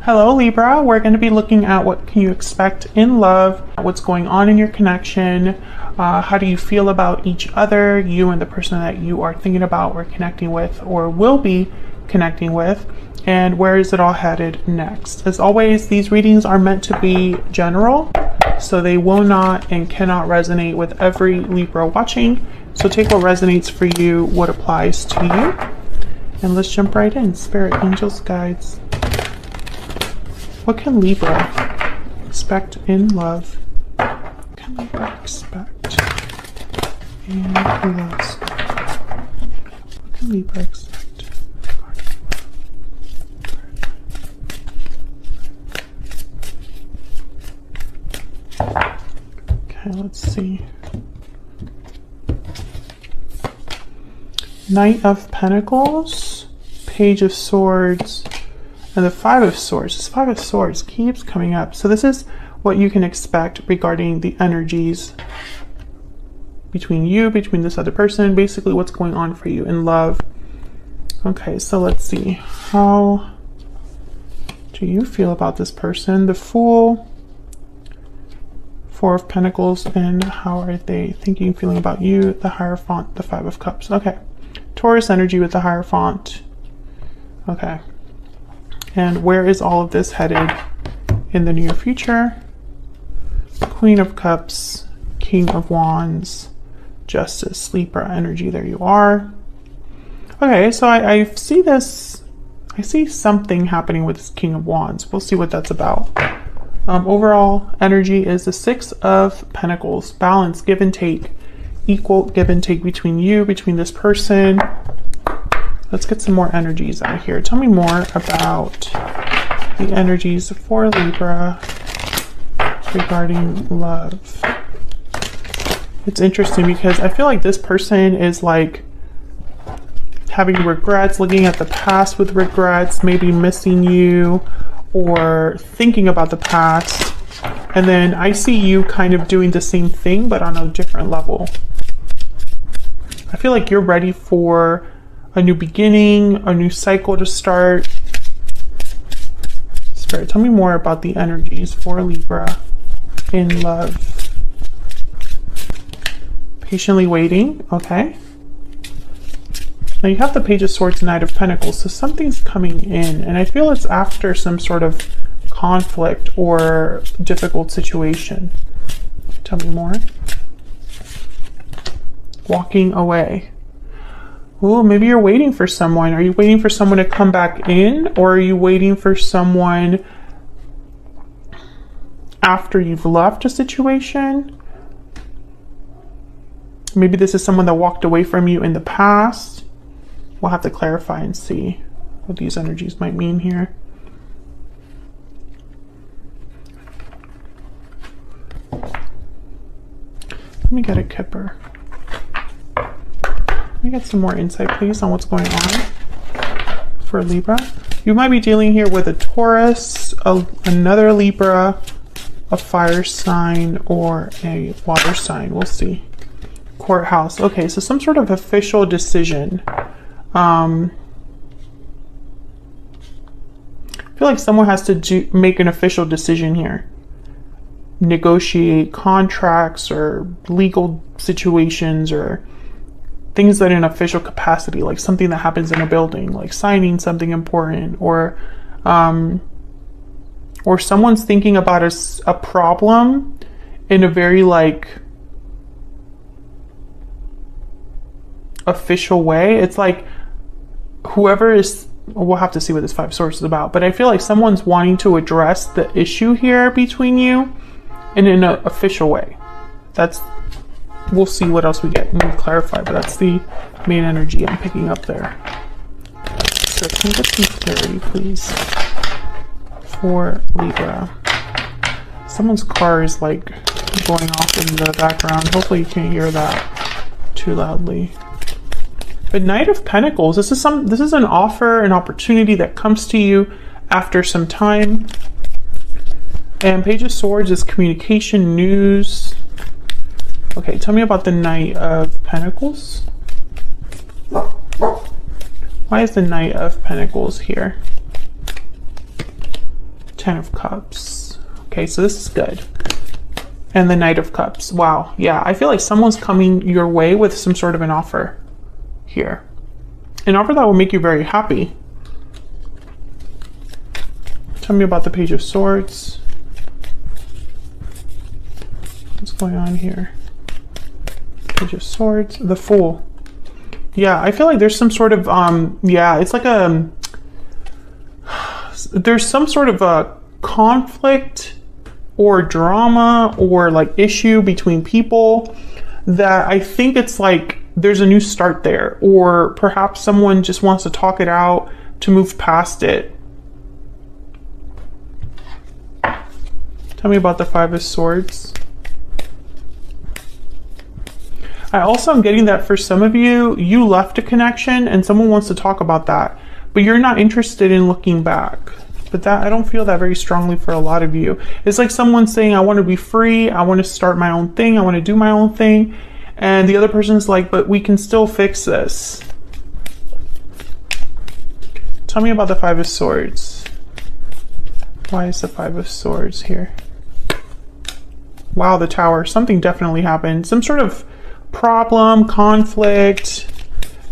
Hello Libra, we're going to be looking at what can you expect in love, what's going on in your connection, how do you feel about each other, you and the person that you are thinking about or connecting with or will be connecting with, and where is it all headed next. As always, these readings are meant to be general, so they will not and cannot resonate with every Libra watching. So take what resonates for you, what applies to you, and let's jump right in. Spirit, angels, guides. What can Libra expect in love? What can Libra expect in love? What can Libra expect? Okay, let's see. Knight of Pentacles, Page of Swords, and the Five of Swords. This Five of Swords keeps coming up. So this is what you can expect regarding the energies between you, between this other person, basically what's going on for you in love. Okay, so let's see. How do you feel about this person? The Fool, Four of Pentacles, and how are they thinking, feeling about you? The Hierophant, the Five of Cups. Okay. Taurus energy with the Hierophant. Okay. And where is all of this headed in the near future? Queen of Cups, King of Wands, Justice, Libra energy. There you are. Okay, so I see this. I see something happening with this King of Wands. We'll see what that's about. Overall energy is the Six of Pentacles. Balance, give and take. Equal give and take between you, between this person. Let's get some more energies out here. Tell me more about the energies for Libra regarding love. It's interesting because I feel like this person is like having regrets, looking at the past with regrets, maybe missing you or thinking about the past. And then I see you kind of doing the same thing, but on a different level. I feel like you're ready for a new beginning, a new cycle to start. Spirit, tell me more about the energies for Libra in love. Patiently waiting, okay. Now you have the Page of Swords, Knight of Pentacles, so something's coming in, and I feel it's after some sort of conflict or difficult situation. Tell me more. Walking away. Oh, maybe you're waiting for someone. Are you waiting for someone to come back in, or are you waiting for someone after you've left a situation? Maybe this is someone that walked away from you in the past. We'll have to clarify and see what these energies might mean here. Let me get a Kipper. Let me get some more insight, please, on what's going on for Libra. You might be dealing here with a Taurus, another Libra, a fire sign, or a water sign. We'll see. Courthouse. Okay, so some sort of official decision. I feel like someone has to make an official decision here. Negotiate contracts or legal situations or things that in official capacity, like something that happens in a building, like signing something important, or someone's thinking about a problem in a very like official way. It's like whoever is, we'll have to see what this Five of Swords is about, but I feel like someone's wanting to address the issue here between you in an official way. We'll see what else we get when we clarify, but that's the main energy I'm picking up there. So can we get some clarity, please, for Libra? Someone's car is like going off in the background. Hopefully you can't hear that too loudly. But Knight of Pentacles, this is an offer, an opportunity that comes to you after some time. And Page of Swords is communication, news. Okay, tell me about the Knight of Pentacles. Why is the Knight of Pentacles here? Ten of Cups. Okay, so this is good. And the Knight of Cups. Wow. Yeah, I feel like someone's coming your way with some sort of an offer here. An offer that will make you very happy. Tell me about the Page of Swords. What's going on here? Page of Swords. The Fool. Yeah, I feel like there's some sort of, yeah, it's like there's some sort of a conflict or drama or like issue between people that I think it's like there's a new start there, or perhaps someone just wants to talk it out to move past it. Tell me about the Five of Swords. I also am getting that for some of you, you left a connection and someone wants to talk about that, but you're not interested in looking back. But that, I don't feel that very strongly for a lot of you. It's like someone saying, I want to be free. I want to start my own thing. I want to do my own thing. And the other person's like, but we can still fix this. Tell me about the Five of Swords. Why is the Five of Swords here? Wow, the Tower. Something definitely happened. Some sort of problem, conflict.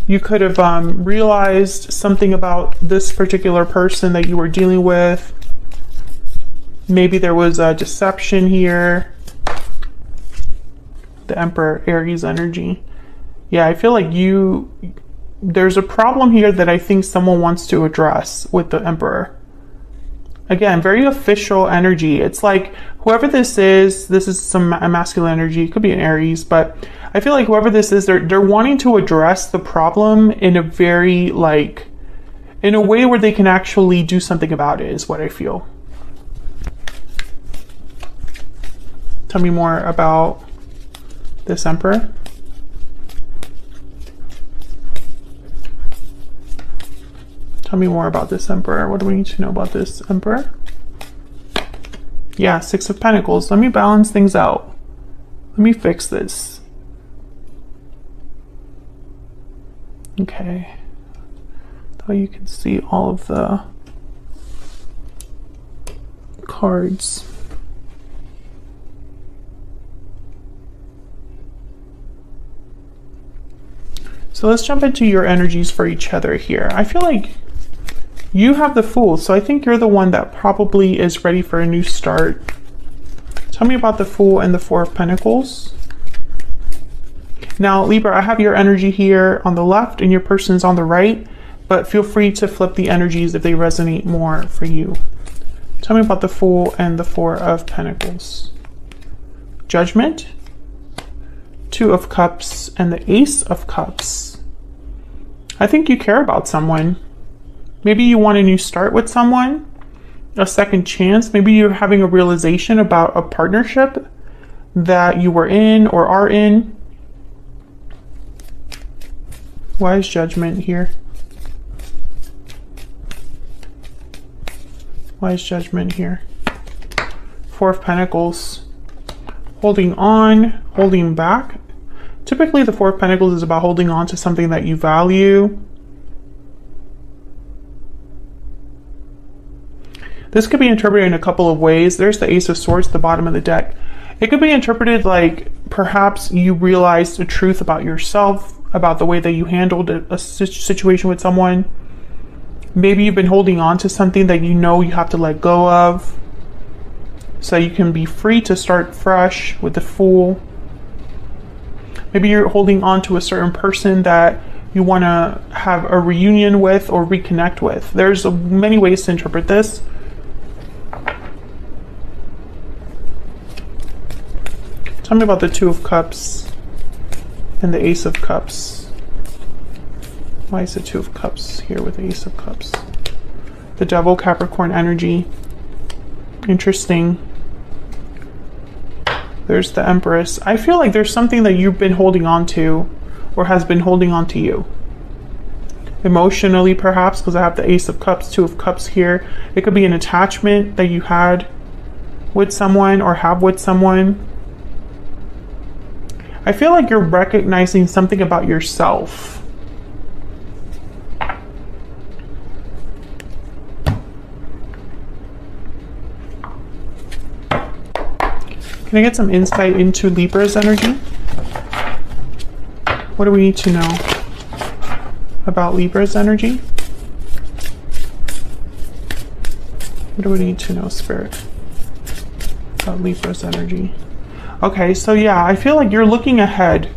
You could have realized something about this particular person that you were dealing with. Maybe there was a deception here. The Emperor, Aries energy. Yeah, I feel like there's a problem here that I think someone wants to address with the Emperor. Again, very official energy. It's like whoever this is some masculine energy. It could be an Aries, but I feel like whoever this is, they're wanting to address the problem in a very in a way where they can actually do something about it, is what I feel. Tell me more about this Emperor. Tell me more about this Emperor. What do we need to know about this Emperor? Yeah, Six of Pentacles. Let me balance things out. Let me fix this. Okay. So you can see all of the cards. So let's jump into your energies for each other here. I feel like you have the Fool, so I think you're the one that probably is ready for a new start. Tell me about the Fool and the Four of Pentacles. Now, Libra, I have your energy here on the left and your person's on the right, but feel free to flip the energies if they resonate more for you. Tell me about the Fool and the Four of Pentacles. Judgment, Two of Cups, and the Ace of Cups. I think you care about someone. Maybe you want a new start with someone, a second chance. Maybe you're having a realization about a partnership that you were in or are in. Why is Judgment here? Why is Judgment here? Four of Pentacles. Holding on, holding back. Typically, the Four of Pentacles is about holding on to something that you value. This could be interpreted in a couple of ways. There's the Ace of Swords at the bottom of the deck. It could be interpreted like perhaps you realized the truth about yourself, about the way that you handled a situation with someone. Maybe you've been holding on to something that you know you have to let go of, so you can be free to start fresh with the Fool. Maybe you're holding on to a certain person that you want to have a reunion with or reconnect with. There's many ways to interpret this. Tell me about the Two of Cups and the Ace of Cups. Why is the Two of Cups here with the Ace of Cups? The Devil, Capricorn energy. Interesting. There's the Empress. I feel like there's something that you've been holding on to or has been holding on to you. Emotionally, perhaps, because I have the Ace of Cups, Two of Cups here. It could be an attachment that you had with someone or have with someone. I feel like you're recognizing something about yourself. Can I get some insight into Libra's energy? What do we need to know about Libra's energy? What do we need to know, Spirit, about Libra's energy? Okay, so yeah, I feel like you're looking ahead.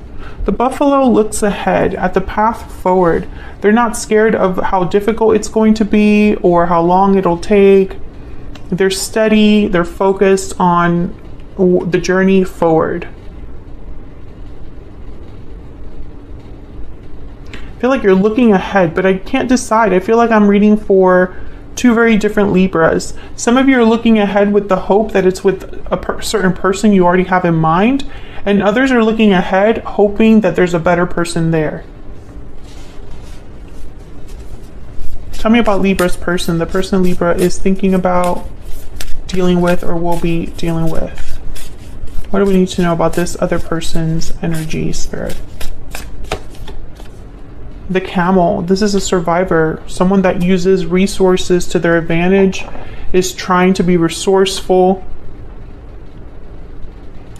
The buffalo looks ahead at the path forward. They're not scared of how difficult it's going to be or how long it'll take. They're steady, they're focused on the journey forward. I feel like you're looking ahead, but I can't decide. I feel like I'm reading for two very different Libras. Some of you are looking ahead with the hope that it's with a certain person you already have in mind, and others are looking ahead hoping that there's a better person there. Tell me about Libra's person, the person Libra is thinking about, dealing with, or will be dealing with. What do we need to know about this other person's energy, Spirit? The camel. This is a survivor, someone that uses resources to their advantage, is trying to be resourceful.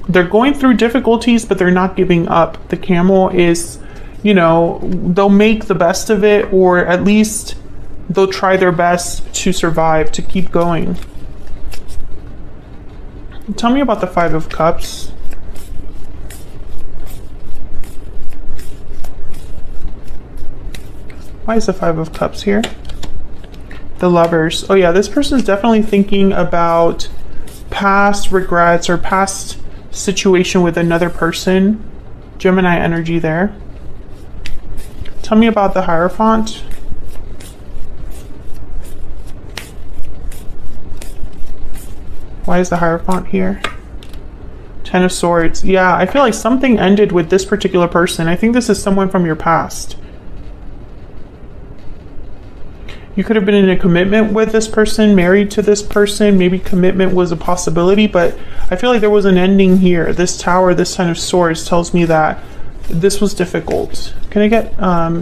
They're going through difficulties, but they're not giving up. The camel is, you know, they'll make the best of it, or at least they'll try their best to survive, to keep going. Tell me about the Five of Cups. Why is the Five of Cups here? The Lovers. Oh yeah, this person is definitely thinking about past regrets or past situation with another person. Gemini energy there. Tell me about the Hierophant. Why is the Hierophant here? Ten of Swords. Yeah, I feel like something ended with this particular person. I think this is someone from your past. You could have been in a commitment with this person, married to this person. Maybe commitment was a possibility, but I feel like there was an ending here. This Tower, this Ten of Swords tells me that this was difficult. Can I get a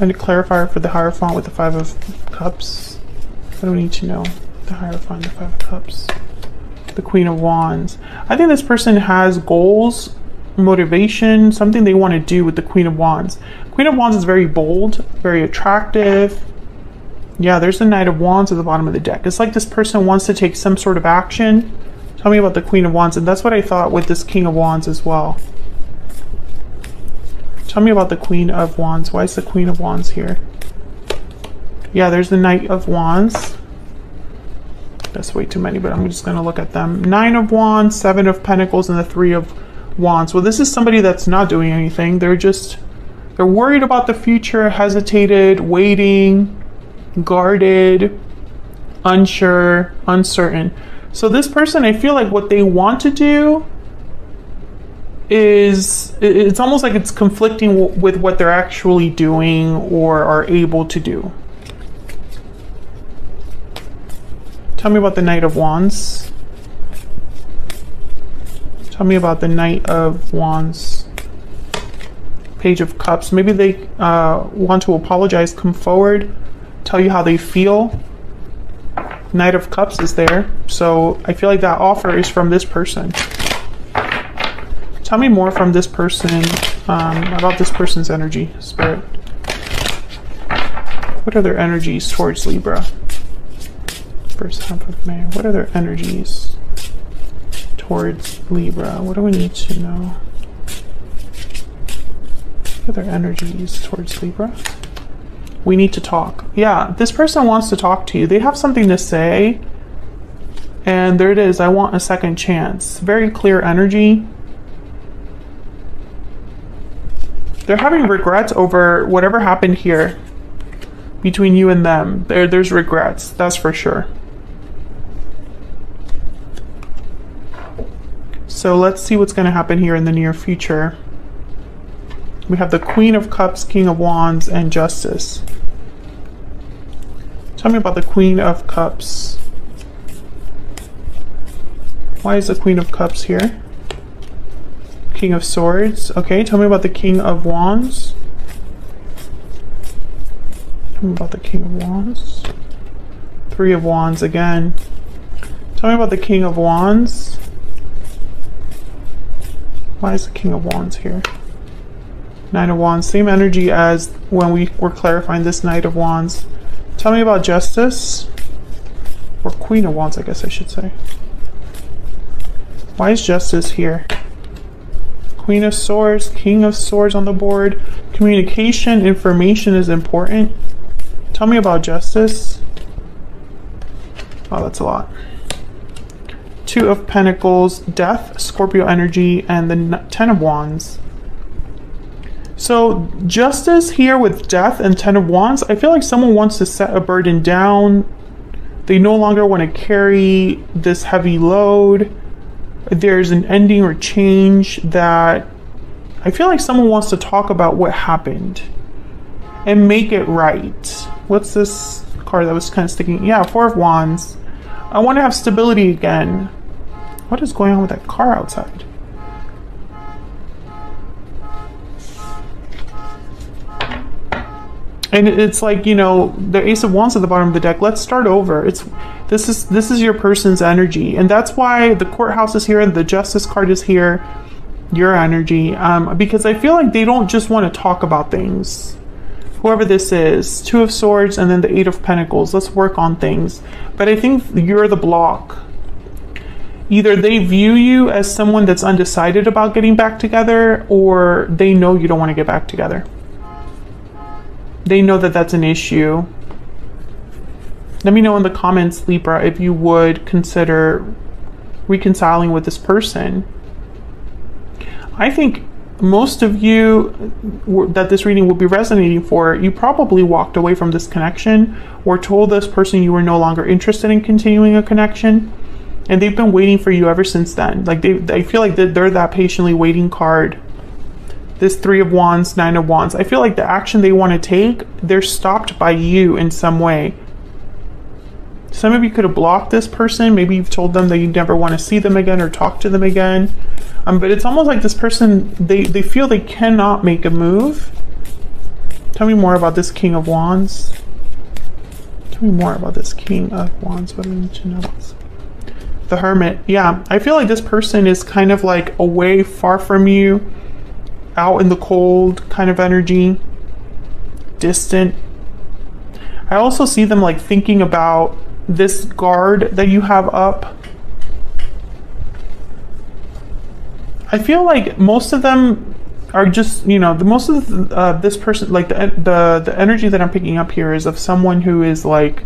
clarifier for the Hierophant with the Five of Cups? What do we need to know? The Hierophant, the Five of Cups, the Queen of Wands. I think this person has goals, motivation, something they want to do with the Queen of Wands. Queen of Wands is very bold, very attractive. Yeah, there's the Knight of Wands at the bottom of the deck. It's like this person wants to take some sort of action. Tell me about the Queen of Wands, and that's what I thought with this King of Wands as well. Tell me about the Queen of Wands. Why is the Queen of Wands here? Yeah, there's the Knight of Wands. That's way too many, but I'm just going to look at them. Nine of Wands, Seven of Pentacles, and the Three of Wands. Well, this is somebody that's not doing anything. They're worried about the future, hesitated, waiting, guarded, unsure, uncertain. So this person, I feel like what they want to do is, it's almost like it's conflicting with what they're actually doing or are able to do. Tell me about the Knight of Wands. Tell me about the Knight of Wands. Page of Cups. Maybe they want to apologize, come forward, tell you how they feel. Knight of Cups is there. So I feel like that offer is from this person. Tell me more from this person, about this person's energy, Spirit. What are their energies towards Libra? First half of May. What are their energies towards Libra? What do we need to know? What are their energies towards Libra? We need to talk. Yeah, this person wants to talk to you. They have something to say. And there it is. I want a second chance. Very clear energy. They're having regrets over whatever happened here between you and them. There's regrets. That's for sure. So let's see what's going to happen here in the near future. We have the Queen of Cups, King of Wands, and Justice. Tell me about the Queen of Cups. Why is the Queen of Cups here? King of Swords. Okay, tell me about the King of Wands. Tell me about the King of Wands. Three of Wands again. Tell me about the King of Wands. Why is the King of Wands here? Nine of Wands, same energy as when we were clarifying this Knight of Wands. Tell me about Justice. Or Queen of Wands, I guess I should say. Why is Justice here? Queen of Swords, King of Swords on the board. Communication, information is important. Tell me about Justice. Oh, that's a lot. Two of Pentacles, Death, Scorpio energy, and the Ten of Wands. So Justice here with Death and Ten of Wands, I feel like someone wants to set a burden down. They no longer want to carry this heavy load. There's an ending or change that I feel like someone wants to talk about what happened and make it right. What's this card that was kind of sticking? Yeah, Four of Wands. I want to have stability again. What is going on with that car outside? And it's like, you know, the Ace of Wands at the bottom of the deck. Let's start over. This is your person's energy, and that's why the Courthouse is here and the Justice card is here. Your energy, because I feel like they don't just want to talk about things. Whoever this is, Two of Swords and then the Eight of Pentacles. Let's work on things. But I think you're the block. Either they view you as someone that's undecided about getting back together, or they know you don't want to get back together. They know that that's an issue. Let me know in the comments, Libra, if you would consider reconciling with this person. I think most of you that this reading will be resonating for, you probably walked away from this connection or told this person you were no longer interested in continuing a connection, and they've been waiting for you ever since then. Like I feel like they're that patiently waiting card. This Three of Wands, Nine of Wands. I feel like the action they want to take, they're stopped by you in some way. Some of you could have blocked this person. Maybe you've told them that you never want to see them again or talk to them again. But it's almost like this person, they feel they cannot make a move. Tell me more about this King of Wands. Tell me more about this King of Wands. What do we need to know about this? The Hermit. Yeah, I feel like this person is kind of like away, far from you, out in the cold kind of energy, distant. I also see them like thinking about this guard that you have up. I feel like most of them are just, you know, most of this person, like the energy that I'm picking up here is of someone who is like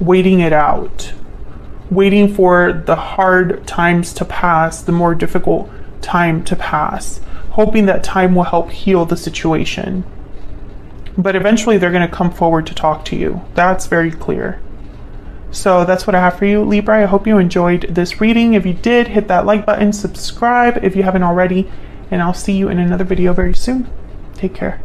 waiting it out, waiting for the hard times to pass, the more difficult time to pass, hoping that time will help heal the situation. But eventually they're going to come forward to talk to you. That's very clear. So that's what I have for you, Libra. I hope you enjoyed this reading. If you did, hit that like button, subscribe if you haven't already, and I'll see you in another video very soon. Take care.